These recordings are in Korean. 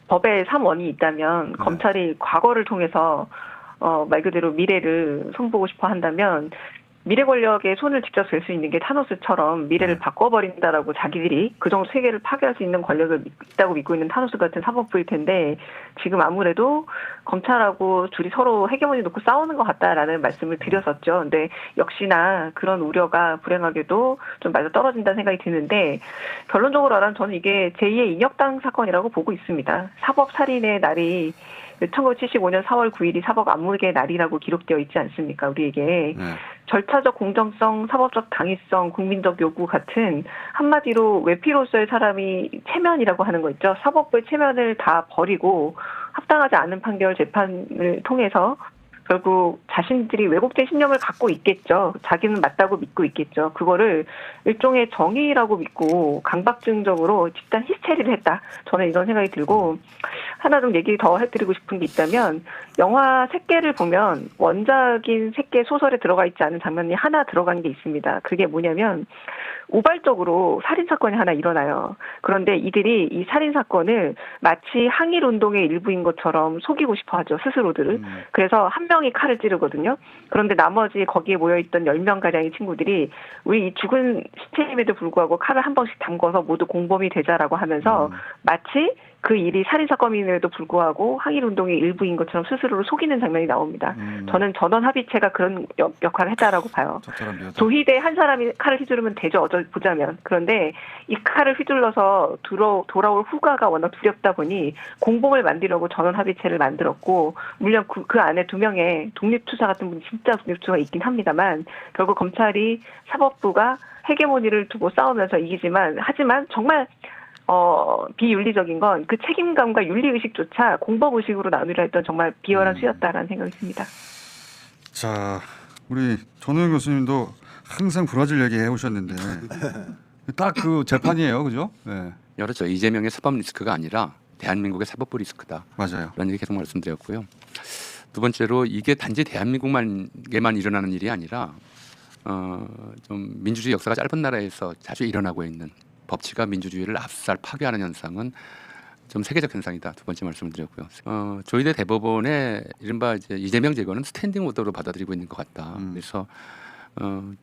법에 3원이 있다면 네. 검찰이 과거를 통해서 말 그대로 미래를 손보고 싶어 한다면 미래 권력의 손을 직접 잴 수 있는 게 타노스처럼 미래를 네. 바꿔버린다라고 자기들이 그 정도 세계를 파괴할 수 있는 권력을 있다고 믿고 있는 타노스 같은 사법부일 텐데 지금 아무래도 검찰하고 둘이 서로 헤게모니 놓고 싸우는 것 같다라는 말씀을 드렸었죠. 근데 역시나 그런 우려가 불행하게도 좀 맞아 떨어진다는 생각이 드는데 결론적으로 말하면 저는 이게 제2의 인혁당 사건이라고 보고 있습니다. 사법살인의 날이 1975년 4월 9일이 사법 암묵의 날이라고 기록되어 있지 않습니까? 우리에게. 네. 절차적 공정성, 사법적 당위성, 국민적 요구 같은 한마디로 외피로서의 사람이 체면이라고 하는 거 있죠. 사법부의 체면을 다 버리고 합당하지 않은 판결 재판을 통해서 결국 자신들이 왜곡된 신념을 갖고 있겠죠. 자기는 맞다고 믿고 있겠죠. 그거를 일종의 정의라고 믿고 강박증적으로 집단 히스테리를 했다. 저는 이런 생각이 들고 하나 좀 얘기 더 해드리고 싶은 게 있다면 영화 새끼를 보면 원작인 새끼 소설에 들어가 있지 않은 장면이 하나 들어간 게 있습니다. 그게 뭐냐면 우발적으로 살인사건이 하나 일어나요. 그런데 이들이 이 살인사건을 마치 항일운동의 일부인 것처럼 속이고 싶어 하죠. 스스로들을. 그래서 한 명이 칼을 찌르거든요. 그런데 나머지 거기에 모여있던 10명가량의 친구들이 우리 이 죽은 시체임에도 불구하고 칼을 한 번씩 담궈서 모두 공범이 되자라고 하면서 마치 그 일이 살인사건임에도 불구하고 항일운동의 일부인 것처럼 스스로를 속이는 장면이 나옵니다. 저는 전원합의체가 그런 역할을 했다라고 봐요. 조희대 한 사람이 칼을 휘두르면 되죠. 보자면. 그런데 이 칼을 휘둘러서 돌아올 후가가 워낙 두렵다 보니 공범을 만들려고 전원합의체를 만들었고 물론 그 안에 2명의 독립투사 같은 분이 진짜 독립투사가 있긴 합니다만 결국 검찰이 사법부가 헤게모니를 두고 싸우면서 하지만 정말 비윤리적인 건 그 책임감과 윤리의식조차 공범의식으로 나누려 했던 정말 비열한 수였다라는 생각이 듭니다. 자, 우리 전호영 교수님도 항상 브라질 얘기 해오셨는데 딱 그 재판이에요. 그죠? 네. 그렇죠. 이재명의 사법 리스크가 아니라 대한민국의 사법부 리스크다. 맞아요. 그런 얘기 계속 말씀드렸고요. 두 번째로 이게 단지 대한민국에만 일어나는 일이 아니라 좀 민주주의 역사가 짧은 나라에서 자주 일어나고 있는 법치가 민주주의를 압살 파괴하는 현상은 좀 세계적 현상이다. 두 번째 말씀을 드렸고요. 조희대 대법원의 이른바 이제 이재명 제거는 스탠딩 오더로 받아들이고 있는 것 같다. 그래서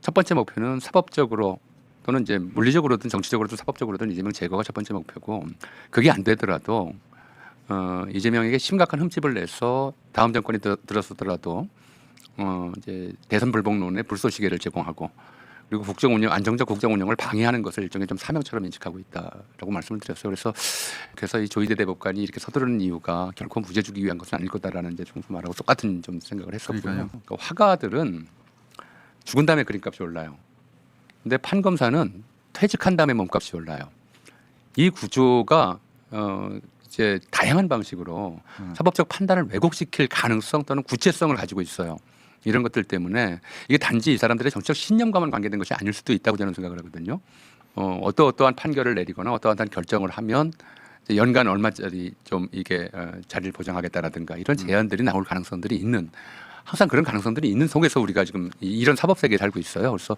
첫 번째 목표는 사법적으로 또는 이제 물리적으로든 정치적으로든 사법적으로든 이재명 제거가 첫 번째 목표고 그게 안 되더라도 이재명에게 심각한 흠집을 내서 다음 정권이 들어서더라도 이제 대선 불복론의 불쏘시개를 제공하고 그리고 안정적 국정 운영을 방해하는 것을 일종의 좀 사명처럼 인식하고 있다라고 말씀을 드렸어요. 그래서 이 조희대 대법관이 이렇게 서두르는 이유가 결코 무죄 주기 위한 것은 아닐 거다라는 이제 좀 말하고 똑같은 좀 생각을 했었고요. 그러니까 화가들은 죽은 다음에 그림값이 올라요. 근데 판검사는 퇴직한 다음에 몸값이 올라요. 이 구조가 이제 다양한 방식으로 사법적 판단을 왜곡시킬 가능성 또는 구체성을 가지고 있어요. 이런 것들 때문에 이게 단지 이 사람들의 정치적 신념과만 관계된 것이 아닐 수도 있다고 저는 생각을 하거든요. 어떠한 판결을 내리거나 어떠한 결정을 하면 연간 얼마짜리 좀 이게 자리를 보장하겠다라든가 이런 제안들이 나올 가능성들이 있는 항상 그런 가능성들이 있는 속에서 우리가 지금 이런 사법 세계에 살고 있어요. 그래서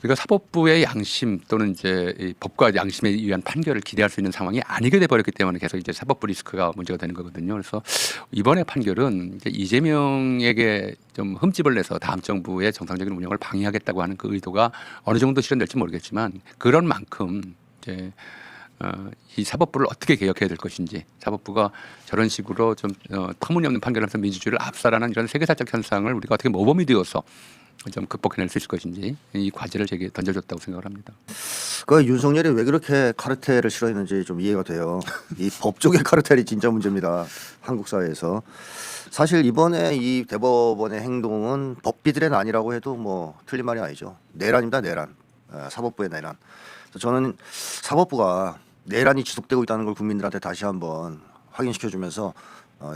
우리가 사법부의 양심 또는 이제 이 법과 양심에 의한 판결을 기대할 수 있는 상황이 아니게 돼 버렸기 때문에 계속 이제 사법부 리스크가 문제가 되는 거거든요. 그래서 이번에 판결은 이제 이재명에게 좀 흠집을 내서 다음 정부의 정상적인 운영을 방해하겠다고 하는 그 의도가 어느 정도 실현될지 모르겠지만 그런 만큼 이제 이 사법부를 어떻게 개혁해야 될 것인지 사법부가 저런 식으로 좀 터무니없는 판결하면서 민주주의를 압살하는 이런 세계사적 현상을 우리가 어떻게 모범이 되어서 좀 극복해낼 수 있을 것인지 이 과제를 제게 던져줬다고 생각을 합니다. 그 윤석열이 왜 그렇게 카르텔을 싫어했는지 좀 이해가 돼요. 이 법조계 카르텔이 진짜 문제입니다. 한국 사회에서. 사실 이번에 이 대법원의 행동은 법비들의 난이라고 해도 뭐 틀린 말이 아니죠. 내란입니다. 내란. 사법부의 내란. 그래서 저는 사법부가 내란이 지속되고 있다는 걸 국민들한테 다시 한번 확인시켜주면서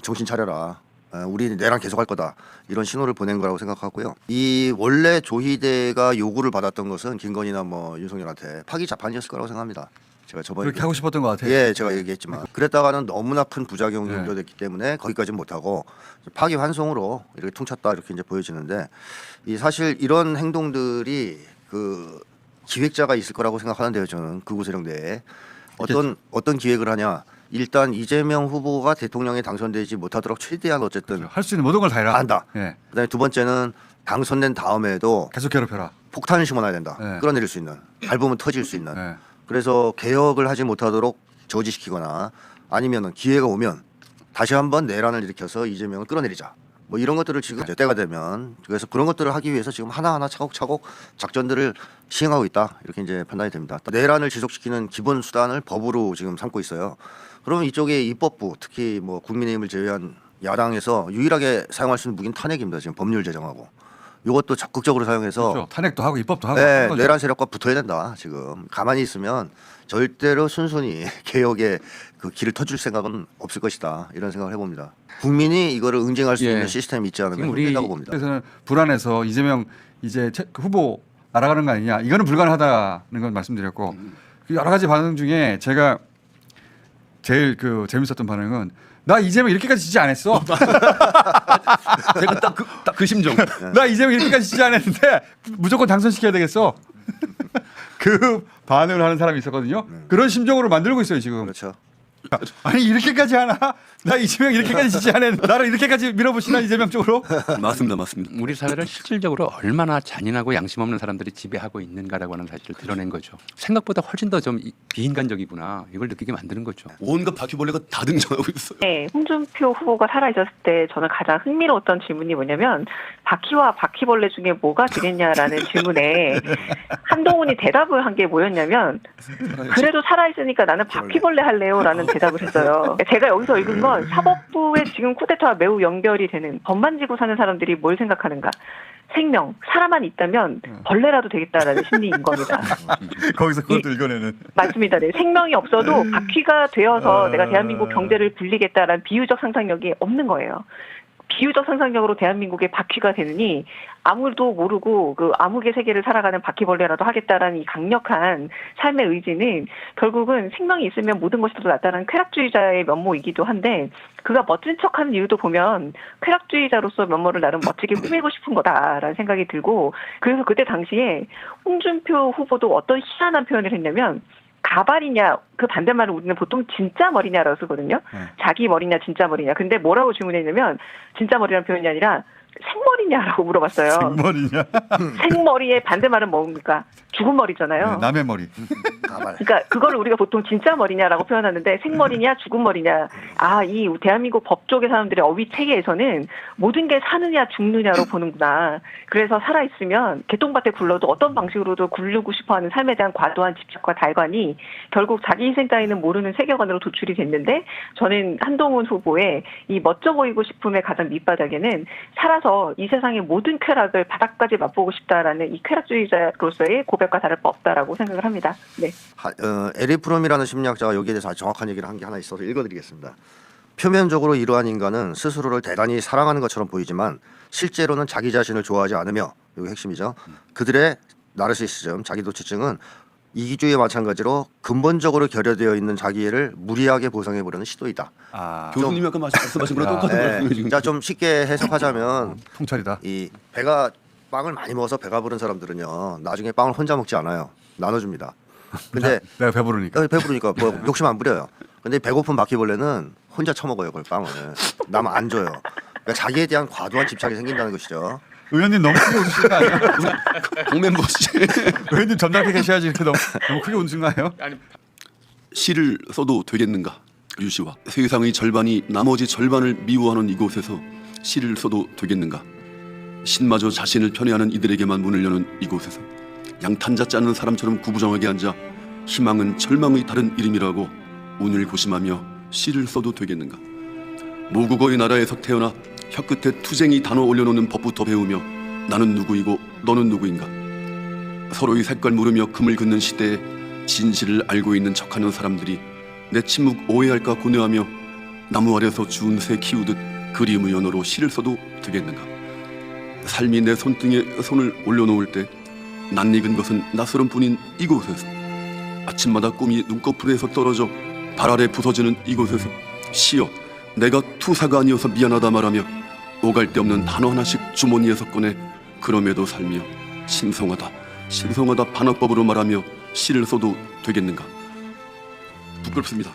정신 차려라. 우리 내란 계속할 거다 이런 신호를 보낸 거라고 생각하고요. 이 원래 조희대가 요구를 받았던 것은 김건희나 뭐 윤석열한테 파기 자판이었을 거라고 생각합니다. 제가 저번에 그렇게 하고 싶었던 것 같아요. 예, 제가 얘기했지만 그랬다가는 너무나 큰 부작용이 우려됐기 때문에 거기까지는 못하고 파기 환송으로 이렇게 퉁쳤다 이렇게 이제 보여지는데 이 사실 이런 행동들이 그 기획자가 있을 거라고 생각하는데요. 저는 극우 세력내에 어떤 기획을 하냐. 일단 이재명 후보가 대통령에 당선되지 못하도록 최대한 어쨌든 할 수 있는 모든 걸 다 해라. 한다. 예. 그다음에 두 번째는 당선된 다음에도 계속 괴롭혀라. 폭탄을 심어놔야 된다. 네. 끌어내릴 수 있는, 밟으면 터질 수 있는. 예. 그래서 개혁을 하지 못하도록 저지시키거나 아니면은 기회가 오면 다시 한번 내란을 일으켜서 이재명을 끌어내리자. 뭐 이런 것들을 지금 이제 때가 되면 그래서 그런 것들을 하기 위해서 지금 하나하나 차곡차곡 작전들을 시행하고 있다. 이렇게 이제 판단이 됩니다. 내란을 지속시키는 기본 수단을 법으로 지금 삼고 있어요. 그러면 이쪽에 입법부 특히 뭐 국민의힘을 제외한 야당에서 유일하게 사용할 수 있는 무기는 탄핵입니다. 지금 법률 제정하고 이것도 적극적으로 사용해서 그렇죠. 탄핵도 하고 입법도 하고. 네, 하는 거죠. 내란 세력과 붙어야 된다. 지금 가만히 있으면 절대로 순순히 개혁의 그 길을 터줄 생각은 없을 것이다. 이런 생각을 해봅니다. 국민이 이거를 응징할 수 예. 있는 시스템이 있지 않으면 지금 우리 힘들다고 봅니다. 그래서는 불안해서 이재명 이제 그 후보 날아가는 거 아니냐. 이거는 불가능하다는 건 말씀드렸고 그 여러 가지 반응 중에 제가 제일 그 재밌었던 반응은 나 이재명 이렇게까지 지지 안 했어. 제가 딱 그 심정. 나 이재명 이렇게까지 지지 안 했는데 무조건 당선시켜야 되겠어. 그 반응을 하는 사람이 있었거든요. 그런 심정으로 만들고 있어요 지금. 그렇죠. 아니 이렇게까지 하나? 나 이재명 이렇게까지 지지 안 했는데 나를 이렇게까지 밀어붙이나 이재명 쪽으로? 맞습니다, 맞습니다. 우리 사회를 실질적으로 얼마나 잔인하고 양심 없는 사람들이 지배하고 있는가라고 하는 사실을 드러낸 거죠. 생각보다 훨씬 더 좀 비인간적이구나 이걸 느끼게 만드는 거죠. 온갖 바퀴벌레가 다 등장하고 있어요. 네, 홍준표 후보가 살아있었을 때 저는 가장 흥미로웠던 질문이 뭐냐면 바퀴와 바퀴벌레 중에 뭐가 되겠냐라는 질문에 한동훈이 대답을 한 게 뭐였냐면 그래도 살아있으니까 나는 바퀴벌레 할래요라는 대답을 했어요. 제가 여기서 읽은 건 사법부의 지금 쿠데타와 매우 연결이 되는 법만 지고 사는 사람들이 뭘 생각하는가. 생명, 사람만 있다면 벌레라도 되겠다라는 심리인 겁니다. 거기서 그것도 읽어내는. 맞습니다. 네. 생명이 없어도 바퀴가 되어서 내가 대한민국 경제를 불리겠다라는 비유적 상상력이 없는 거예요. 비유적 상상력으로 대한민국의 바퀴가 되느니 아무도 모르고 그 암흑의 세계를 살아가는 바퀴벌레라도 하겠다라는 이 강력한 삶의 의지는 결국은 생명이 있으면 모든 것이 더 낫다는 쾌락주의자의 면모이기도 한데 그가 멋진 척하는 이유도 보면 쾌락주의자로서 면모를 나름 멋지게 꾸미고 싶은 거다라는 생각이 들고 그래서 그때 당시에 홍준표 후보도 어떤 희한한 표현을 했냐면 가발이냐 그 반대말을 우리는 보통 진짜 머리냐라고 쓰거든요. 자기 머리냐 진짜 머리냐. 근데 뭐라고 질문했냐면 진짜 머리라는 표현이 아니라 생머리냐라고 물어봤어요. 생머리냐? 생머리의 반대말은 뭡니까? 죽은 머리잖아요. 네, 남의 머리. 가발. 그러니까 그걸 우리가 보통 진짜 머리냐라고 표현하는데 생머리냐 죽은 머리냐. 아, 이 대한민국 법조계 사람들의 어휘 체계에서는 모든 게 사느냐 죽느냐로 보는구나. 그래서 살아있으면 개똥밭에 굴러도 어떤 방식으로도 굴르고 싶어하는 삶에 대한 과도한 집착과 달관이 결국 자기 희생 따위는 모르는 세계관으로 도출이 됐는데 저는 한동훈 후보의 이 멋져 보이고 싶음의 가장 밑바닥에는 살아서 이 세상의 모든 쾌락을 바닥까지 맛보고 싶다라는 이 쾌락주의자로서의 고백과 다를 바 없다라고 생각을 합니다. 네. 에릭 프롬이라는 심리학자가 여기에 대해서 아주 정확한 얘기를 한 게 하나 있어서 읽어드리겠습니다. 표면적으로 이러한 인간은 스스로를 대단히 사랑하는 것처럼 보이지만 실제로는 자기 자신을 좋아하지 않으며 이게 핵심이죠. 그들의 나르시시즘, 자기도취증은 이기주의와 마찬가지로 근본적으로 결여되어 있는 자기를 무리하게 보상해보려는 시도이다. 아, 교수님이 아까 말씀하신 거랑 똑같은 말씀이에요 지금. 자, 좀 쉽게 해석하자면 통찰이다. 이 배가 빵을 많이 먹어서 배가 부른 사람들은요 나중에 빵을 혼자 먹지 않아요. 나눠줍니다. 근데 내가 배부르니까. 배부르니까 뭐 욕심 안 부려요. 근데 배고픈 바퀴벌레는 혼자 처먹어요. 그걸 빵을 남 안 줘요. 그러니까 자기에 대한 과도한 집착이 생긴다는 것이죠. 의원님 너무 크게 웃으신 거 아니에요? 공멤버 씨. 의원님 점잖게 계셔야지 이렇게 너무 크게 웃으신 거 아니에요? 시를 써도 되겠는가? 유시와 세상의 절반이 나머지 절반을 미워하는 이곳에서 시를 써도 되겠는가? 신마저 자신을 편애하는 이들에게만 문을 여는 이곳에서 양탄자 짜는 사람처럼 구부정하게 앉아 희망은 절망의 다른 이름이라고 운을 고심하며 시를 써도 되겠는가? 모국어의 나라에서 태어나 혀끝에 투쟁이 단어 올려놓는 법부터 배우며 나는 누구이고 너는 누구인가? 서로의 색깔 모르며 금을 긋는 시대에 진실을 알고 있는 척하는 사람들이 내 침묵 오해할까 고뇌하며 나무 아래서 주운 새 키우듯 그림의 언어로 시를 써도 되겠는가? 삶이 내 손등에 손을 올려놓을 때 낯익은 것은 낯설은 뿐인 이곳에서 아침마다 꿈이 눈꺼풀에서 떨어져 발 아래 부서지는 이곳에서 시여 내가 투사가 아니어서 미안하다 말하며 오갈 데 없는 단어 하나씩 주머니에서 꺼내 그럼에도 살며 신성하다 신성하다 반어법으로 말하며 시를 써도 되겠는가? 부끄럽습니다.